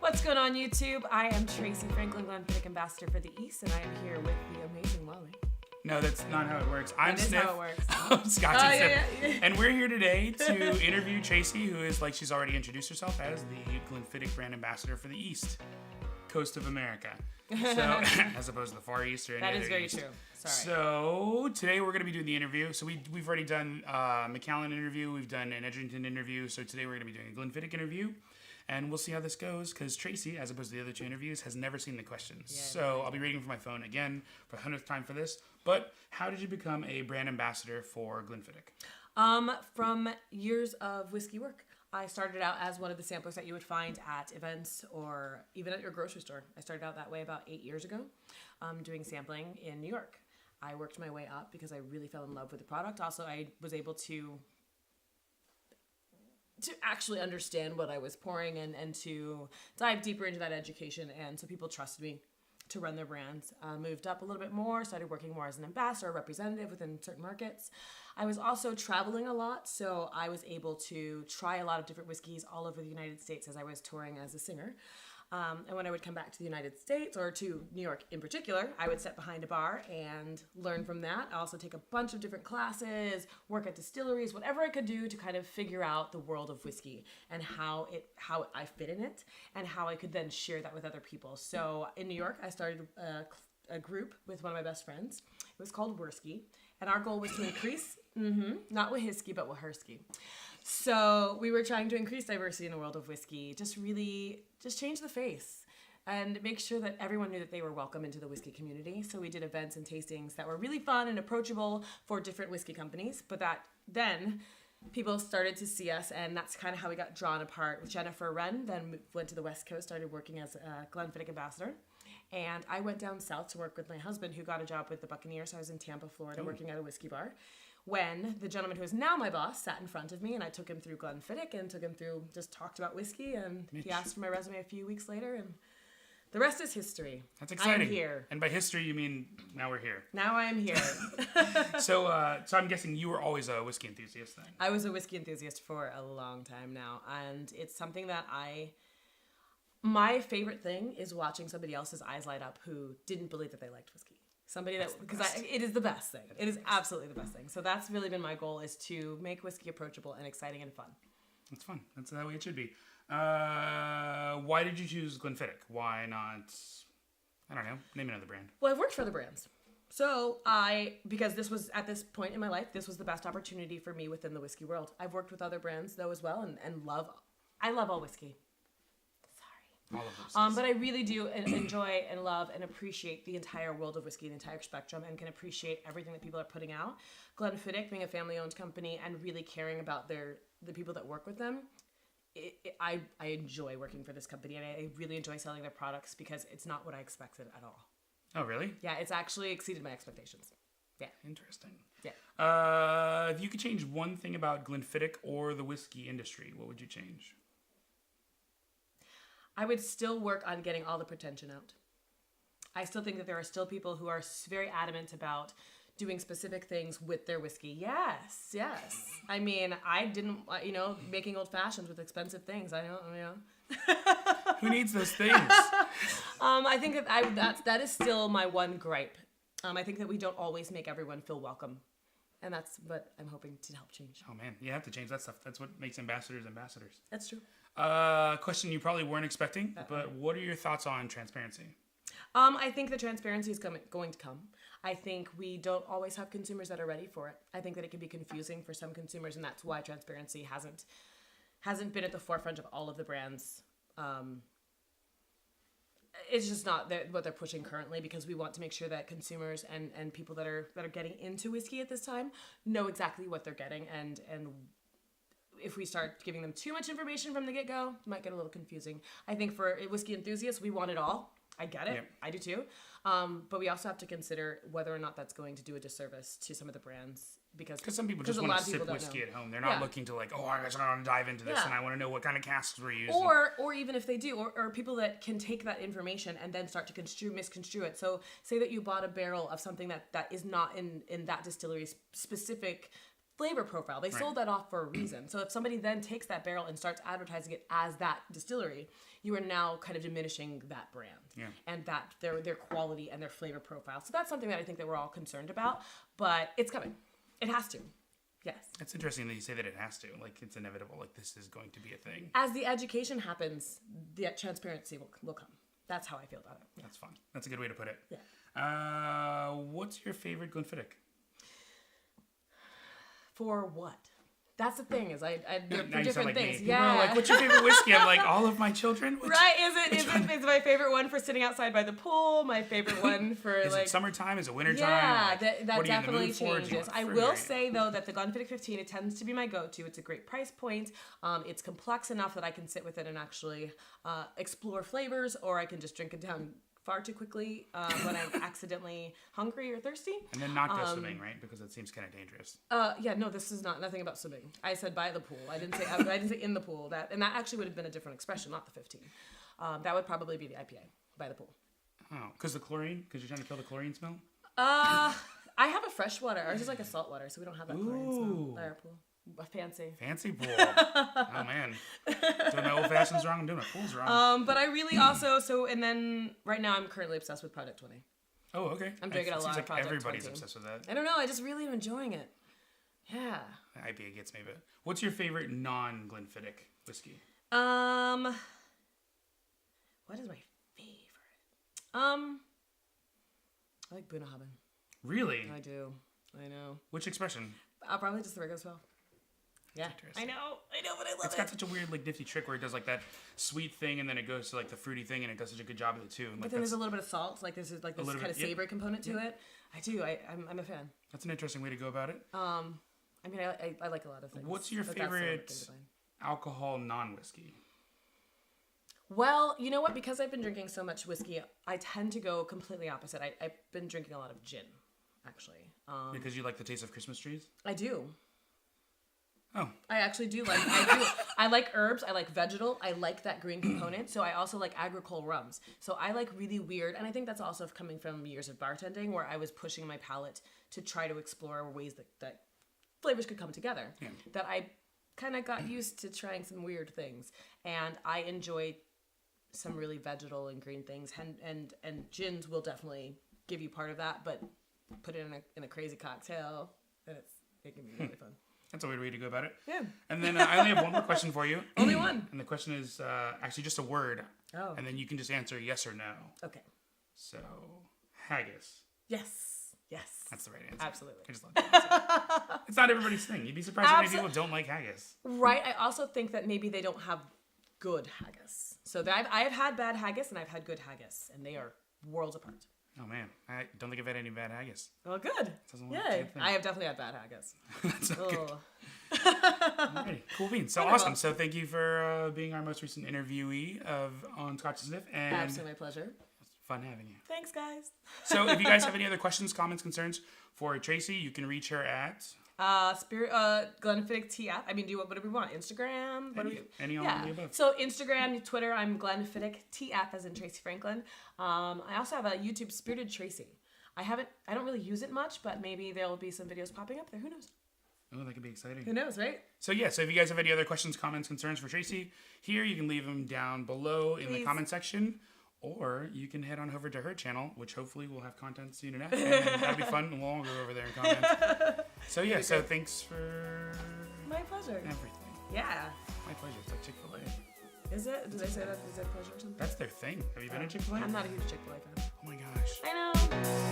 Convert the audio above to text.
What's going on, YouTube? I am Tracie Franklin, Glenfiddich Ambassador for the East, and I am here with the amazing Molly. No, that's not how it works. I'm That is Sniff. how it works. I'm ScotchNSniff. yeah. And we're here today to interview Tracie, who is, like she's already introduced herself as, the Glenfiddich brand ambassador for the East Coast of America. So, as opposed to the Far East or any That other is very East. true. Sorry. So, today we're going to be doing the interview. So, we've already done a McAllen interview. We've done an Edgerton interview. So, today we're going to be doing a Glenfiddich interview. And we'll see how this goes, because Tracie, as opposed to the other two interviews, has never seen the questions. Yeah, so I'll be reading from my phone again for the 100th time for this. But how did you become a brand ambassador for Glenfiddich? From years of whiskey work. I started out as one of the samplers that you would find at events or even at your grocery store. I started out that way about 8 years ago, doing sampling in New York. I worked my way up because I really fell in love with the product. Also, I was able to actually understand what I was pouring and to dive deeper into that education. And so people trusted me to run their brands. Moved up a little bit more, started working more as an ambassador or representative within certain markets. I was also traveling a lot, so I was able to try a lot of different whiskeys all over the United States as I was touring as a singer. And when I would come back to the United States, or to New York in particular, I would sit behind a bar and learn from that. I also take a bunch of different classes, work at distilleries, whatever I could do to kind of figure out the world of whiskey and how I fit in it and how I could then share that with other people. So in New York, I started a group with one of my best friends. It was called Whiskey, and our goal was to increase, not Whiskey, but Whiskey. So we were trying to increase diversity in the world of whiskey, just change the face and make sure that everyone knew that they were welcome into the whiskey community. So we did events and tastings that were really fun and approachable for different whiskey companies, but that then people started to see us, and that's kind of how we got drawn apart. With Jennifer Wren, then went to the West Coast, started working as a Glenfiddich ambassador. And I went down south to work with my husband, who got a job with the Buccaneers. So I was in Tampa, Florida, working at a whiskey bar, when the gentleman who is now my boss sat in front of me, and I took him through Glenfiddich and took him through, just talked about whiskey, and he asked for my resume a few weeks later, and the rest is history. That's exciting. I'm here. And by history, you mean now we're here. Now I am here. So I'm guessing you were always a whiskey enthusiast then. I was a whiskey enthusiast for a long time now, and it's something that my favorite thing is watching somebody else's eyes light up who didn't believe that they liked whiskey. Somebody that, because it is the best thing. It is absolutely the best thing. So that's really been my goal, is to make whiskey approachable and exciting and fun. That's fun. That's the way it should be. Why did you choose Glenfiddich? Why not, I don't know, name another brand? Well, I've worked for other brands. So because this was, at this point in my life, this was the best opportunity for me within the whiskey world. I've worked with other brands though as well, and I love all whiskey. All of those. But I really do enjoy and love and appreciate the entire world of whiskey, the entire spectrum, and can appreciate everything that people are putting out. Glenfiddich, being a family-owned company and really caring about the people that work with them, I enjoy working for this company, and I really enjoy selling their products because it's not what I expected at all. Oh, really? Yeah, it's actually exceeded my expectations. Yeah. Interesting. Yeah. If you could change one thing about Glenfiddich or the whiskey industry, what would you change? I would still work on getting all the pretension out. I still think that there are still people who are very adamant about doing specific things with their whiskey. Yes. I mean, I didn't, making old fashions with expensive things. I don't. Who needs those things? I think that is still my one gripe. I think that we don't always make everyone feel welcome. And that's what I'm hoping to help change. Oh man, you have to change that stuff. That's what makes ambassadors. That's true. Question you probably weren't expecting, but what are your thoughts on transparency? I think the transparency is going to come. I think we don't always have consumers that are ready for it. I think that it can be confusing for some consumers, and that's why transparency hasn't been at the forefront of all of the brands. It's just not what they're pushing currently, because we want to make sure that consumers and people that are getting into whiskey at this time know exactly what they're getting, and if we start giving them too much information from the get-go, it might get a little confusing. I think for whiskey enthusiasts, we want it all. I get it. Yep. I do too. But we also have to consider whether or not that's going to do a disservice to some of the brands. Because some people just want to sip whiskey at home. They're not looking to I just want to dive into this and I want to know what kind of casks we're using. Or even if they do, or people that can take that information and then start to misconstrue it. So say that you bought a barrel of something that is not in that distillery's specific flavor profile. They sold that off for a reason. So if somebody then takes that barrel and starts advertising it as that distillery, you are now kind of diminishing that brand and that their quality and their flavor profile. So that's something that I think that we're all concerned about, but it's coming. It has to. Yes. It's interesting that you say that it has to. Like, it's inevitable. Like, this is going to be a thing. As the education happens, the transparency will come. That's how I feel about it. Yeah. That's fun. That's a good way to put it. Yeah. What's your favorite Glenfiddich? For what? That's the thing is they're Now for you sound different like things. me. Yeah. People are like, what's your favorite whiskey? I'm like, all of my children? Right? Is my favorite one for sitting outside by the pool? My favorite one for is like it summertime? Is it wintertime? Yeah, Like, that what are you in the definitely mood for? Do you changes. want I fruit? will say though that the Glenfiddich 15 it tends to be my go-to. It's a great price point. It's complex enough that I can sit with it and actually explore flavors, or I can just drink it down far too quickly when I'm accidentally hungry or thirsty. And then not go swimming, right? Because that seems kind of dangerous. Yeah, no, this is nothing about swimming. I said by the pool. I didn't say in the pool. That actually would have been a different expression, not the 15. That would probably be the IPA, by the pool. Oh, because the chlorine? Because you're trying to kill the chlorine smell? I have a freshwater. Ours is like a saltwater, so we don't have that chlorine smell at our pool. Fancy. Fancy pool. Oh, man. Doing my old fashions wrong. I'm doing my pools wrong. But I really also, and then right now I'm currently obsessed with Project 20. Oh, okay. I'm drinking a lot seems of like Project everybody's 20. obsessed with that. I don't know. I just really am enjoying it. Yeah. The IPA gets me, but what's your favorite non-Glenfiddich whiskey? What is my favorite? I like Bunnahabhain. Really? I do. I know. Which expression? Probably just the regular spell. Yeah. I know, but I love It's got such a weird, like, nifty trick where it does, like, that sweet thing and then it goes to, like, the fruity thing and it does such a good job of it, too. And, like, But then there's a little bit of salt. Like, there's like this kind of savory component to it. I do. I'm a fan. That's an interesting way to go about it. I mean, I like a lot of things. What's your but that's the one that favorite comes to mind. alcohol non-whiskey? Well, you know what? Because I've been drinking so much whiskey, I tend to go completely opposite. I've been drinking a lot of gin, actually. Because you like the taste of Christmas trees? I do. Oh. I actually do like. I like herbs. I like vegetal. I like that green component. So I also like agricole rums. So I like really weird, and I think that's also coming from years of bartending where I was pushing my palate to try to explore ways that flavors could come together. Yeah. That I kind of got used to trying some weird things, and I enjoy some really vegetal and green things, and gins will definitely give you part of that, but put it in a crazy cocktail, and it can be really fun. That's a weird way to go about it. Yeah. And then I only have one more question for you. Only one. And the question is actually just a word. Oh. And then you can just answer yes or no. Okay. So, haggis. Yes. That's the right answer. Absolutely. I just love that answer. It's not everybody's thing. You'd be surprised how many people don't like haggis. Right. I also think that maybe they don't have good haggis. So I've had bad haggis and I've had good haggis, and they are worlds apart. Oh, man. I don't think I've had any bad haggis. Well, good. Yeah. I have definitely had bad haggis. That's okay. Oh. Alrighty. Cool beans. So awesome. So thank you for being our most recent interviewee on ScotchNSniff. And Absolutely my pleasure. It's fun having you. Thanks, guys. So if you guys have any other questions, comments, concerns for Tracie, you can reach her at... Glenfiddich TF. I mean, do whatever we want. Instagram. Any all of the above. So Instagram, Twitter, I'm Glenfiddich TF as in Tracie Franklin. I also have a YouTube, Spirited Tracie. I don't really use it much, but maybe there will be some videos popping up there. Who knows? Oh, that could be exciting. Who knows, right? So yeah, so if you guys have any other questions, comments, concerns for Tracie, here you can leave them down below in the comment section. Or you can head on over to her channel, which hopefully will have content soon enough. And that'll be fun, and we'll all go over there and comment. So yeah, so thanks for... My pleasure. Everything. Yeah. My pleasure. It's like Chick-fil-A. Is it? Did they say that? Is that pleasure or something? That's their thing. Have you been to Chick-fil-A? I'm not a huge Chick-fil-A fan. Oh my gosh. I know.